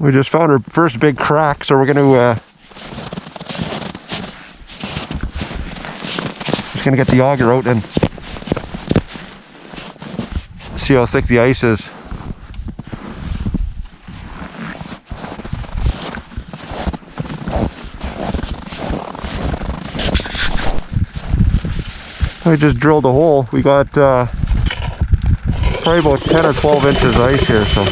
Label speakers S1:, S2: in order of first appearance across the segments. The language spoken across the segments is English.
S1: We just found our first big crack, so we're gonna just gonna get the auger out and see how thick the ice is. We just drilled a hole. We got probably about 10 or 12 inches ice here, so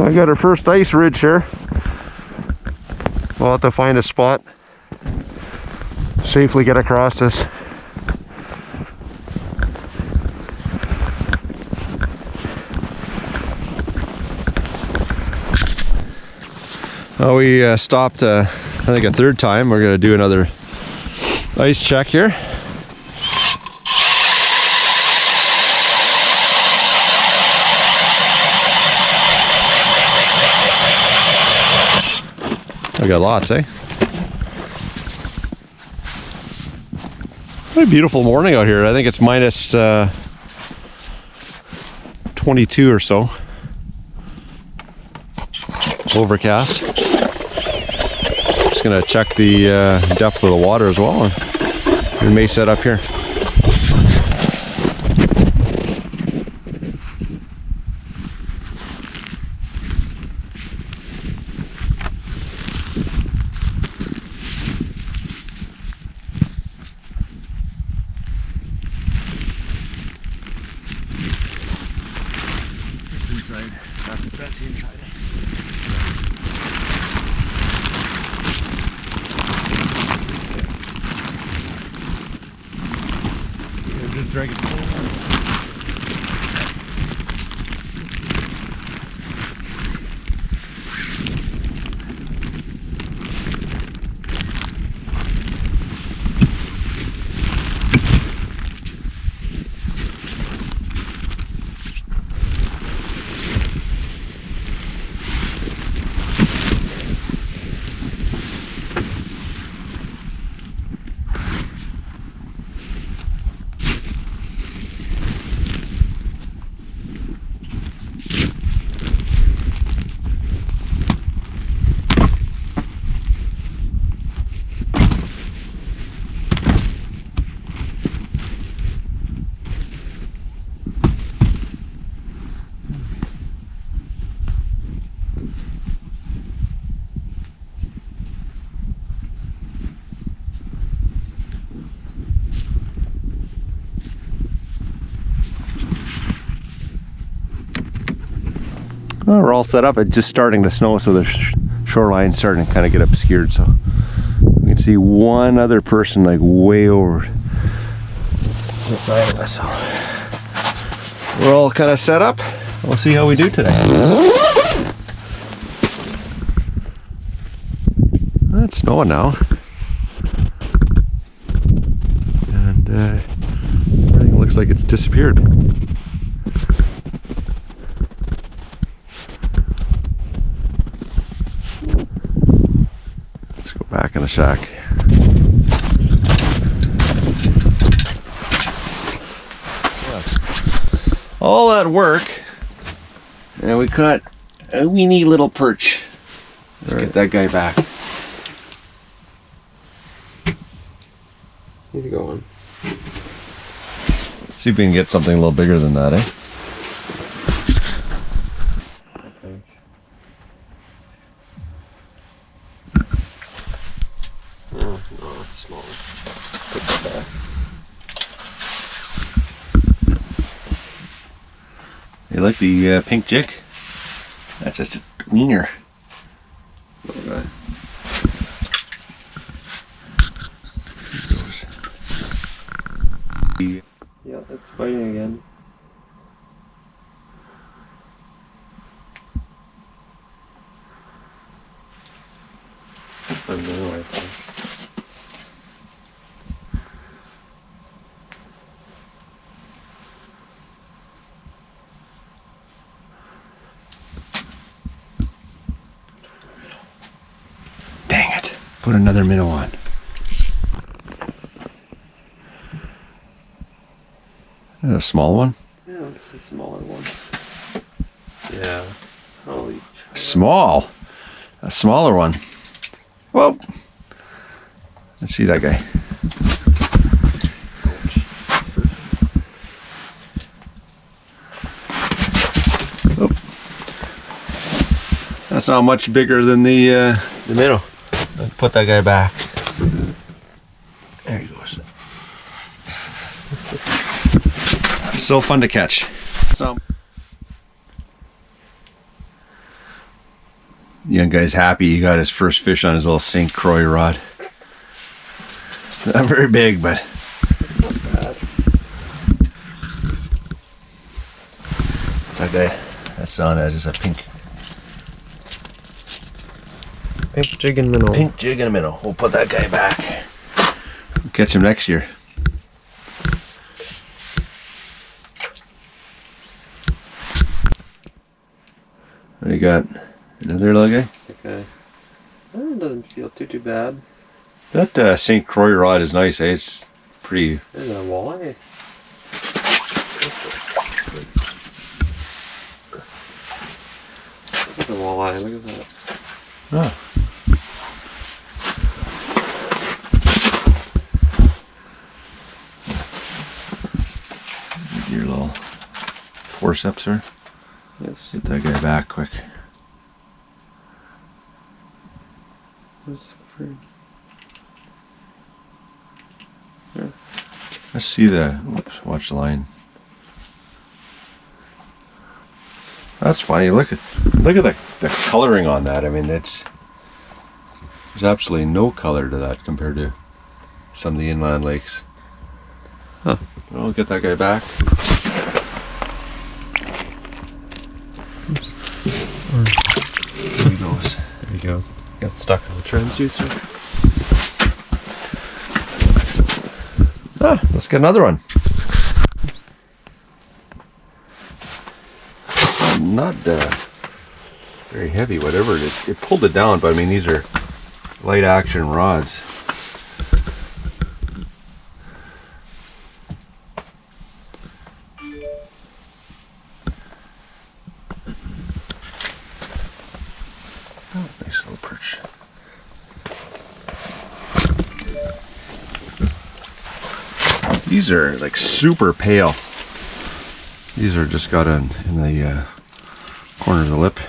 S1: I got our first ice ridge here. We'll have to find a spot, safely get across this. We stopped, I think a third time. We're gonna do another ice check here. We got lots, eh? What a beautiful morning out here. I think it's minus 22 or so. Overcast. Just gonna check the depth of the water as well. We may set up here. Inside. That's the inside. Just drag it forward. Well, we're all set up. It's just starting to snow, so the shoreline's starting to kind of get obscured. So we can see one other person like way over the side of us. So we're all kind of set up. We'll see how we do today. It's snowing now, and everything looks like it's disappeared. Back in the shack. Yeah. All that work, and we caught a weeny little perch. Let's get that guy back. He's going. See if we can get something a little bigger than that, eh? No, it's small. Put that back. You like the pink jig? That's just a wiener. Okay. Yeah, it's biting again. I know, I think. Dang it. Put another minnow on. A small one? Yeah, it's a smaller one.
S2: Yeah. Holy.
S1: Small. A smaller one. Whoa. Let's see that guy. Oh. That's not much bigger than the minnow. Let's put that guy back. There he goes. So fun to catch. Young guy's happy he got his first fish on his little St. Croix rod. Not very big, but
S2: Not bad.
S1: it's that guy. That's on it. Just a pink
S2: Jig and minnow.
S1: pink jig and a minnow. We'll put that guy back. We'll catch him next year. What do you got? Another little guy?
S2: Okay. It doesn't feel too bad.
S1: That St. Croix rod is nice. Eh? It's pretty.
S2: There's a walleye. That's a walleye. Look at that.
S1: Oh. Your little forceps, sir.
S2: Yes.
S1: Get that guy back quick.
S2: That's pretty.
S1: Let's see the. Whoops! Watch the line. That's funny. Look at the coloring on that. I mean, there's absolutely no color to that compared to some of the inland lakes.
S2: Huh.
S1: We'll get that guy back. There he goes.
S2: There he goes. Got stuck in the transducer.
S1: Ah, let's get another one. Not very heavy, whatever it is. It pulled it down, but I mean, these are light action rods. Oh, nice little perch. These are like super pale. These are just got in the corner of the lip.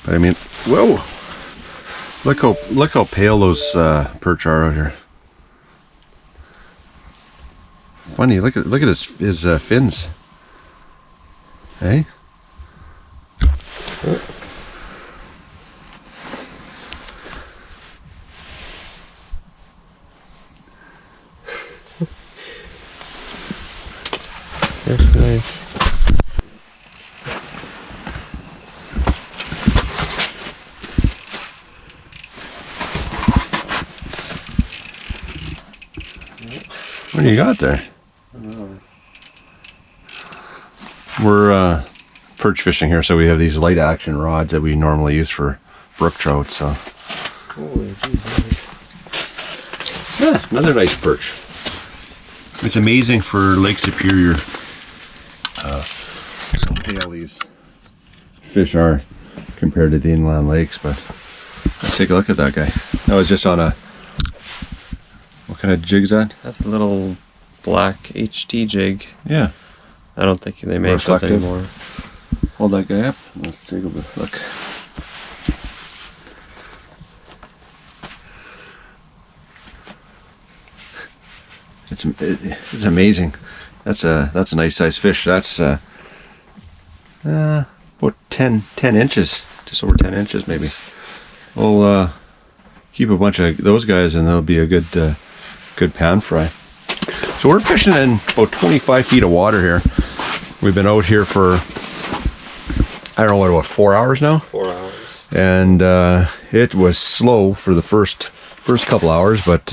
S1: But I mean, whoa! Look how pale those perch are out here. Funny, look at his fins. Hey.
S2: That's nice.
S1: What do you got there? We're perch fishing here, so we have these light action rods that we normally use for brook trout. So,
S2: Holy jeez.
S1: yeah, another nice perch. It's amazing for Lake Superior how pale these fish are compared to the inland lakes. But let's take a look at that guy. That was just on a. What kind of jig is that?
S2: That's a little black HT jig.
S1: Yeah.
S2: I don't think they make those
S1: Reflective.
S2: anymore.
S1: Hold that guy up. Let's take a look. It's amazing. That's a nice size fish. That's about 10 inches, just over 10 inches maybe. We'll keep a bunch of those guys, and that'll be a good pan fry. So we're fishing in about 25 feet of water here. We've been out here for, I don't know, what, 4 hours now?
S2: 4 hours.
S1: And it was slow for the first couple hours, but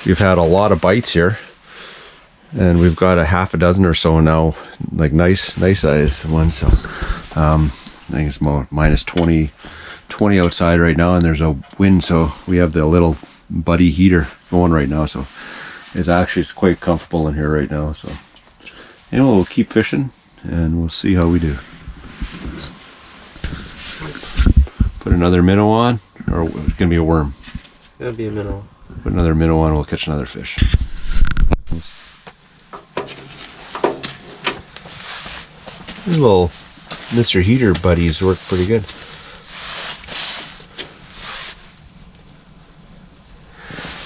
S1: we've had a lot of bites here, and we've got a half a dozen or so now, like nice size ones. So I think it's minus 20 outside right now, and there's a wind, so we have the little buddy heater going right now, so it's quite comfortable in here right now. So anyway, we'll keep fishing and we'll see how we do. Put another minnow on, or it's gonna be a worm.
S2: That'd be a minnow.
S1: Put another minnow on, we'll catch another fish. These little Mr. Heater buddies work pretty good.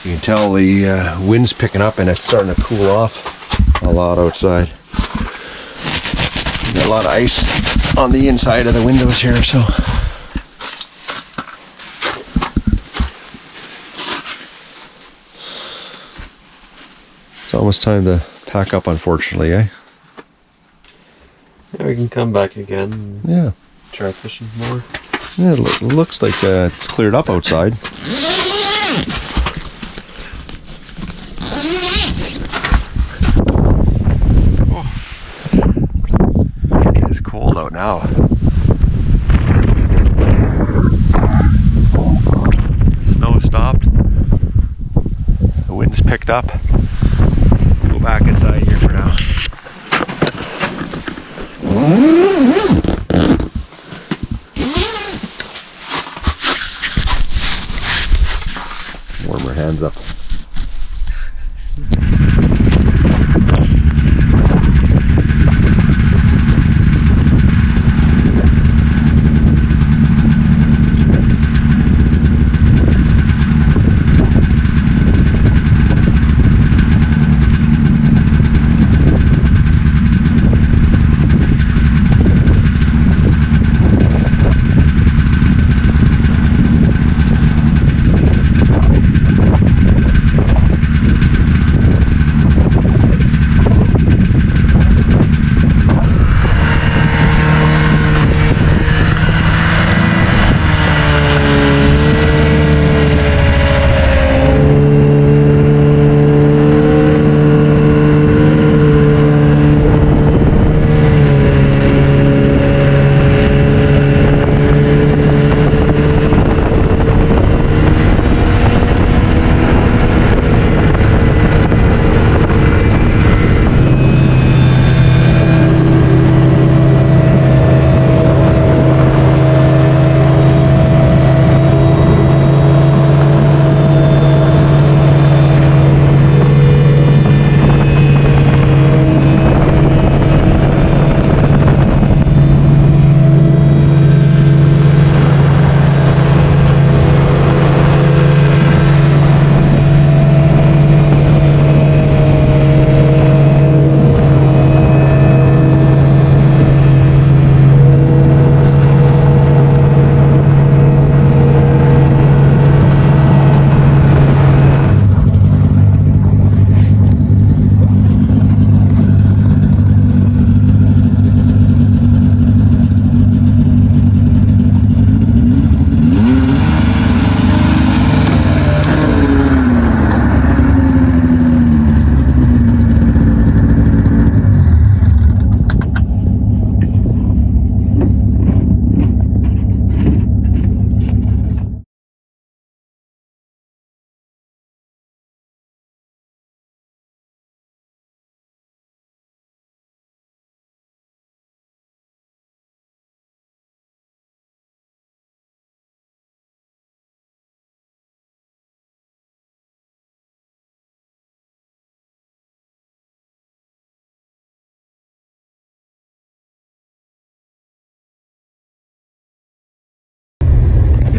S1: You can tell the wind's picking up and it's starting to cool off a lot outside. Got a lot of ice on the inside of the windows here, so. It's almost time to pack up, unfortunately, eh?
S2: Yeah, we can come back again and
S1: Yeah.
S2: try fishing more.
S1: Yeah, it looks like it's cleared up outside. Oh. It is cold out now. Snow stopped. The wind's picked up. We'll go back inside here for now. Warm her hands up.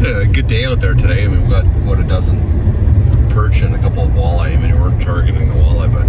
S1: A good day out there today. I mean, we've got, what, a dozen perch and a couple of walleye. I mean, we weren't targeting the walleye, but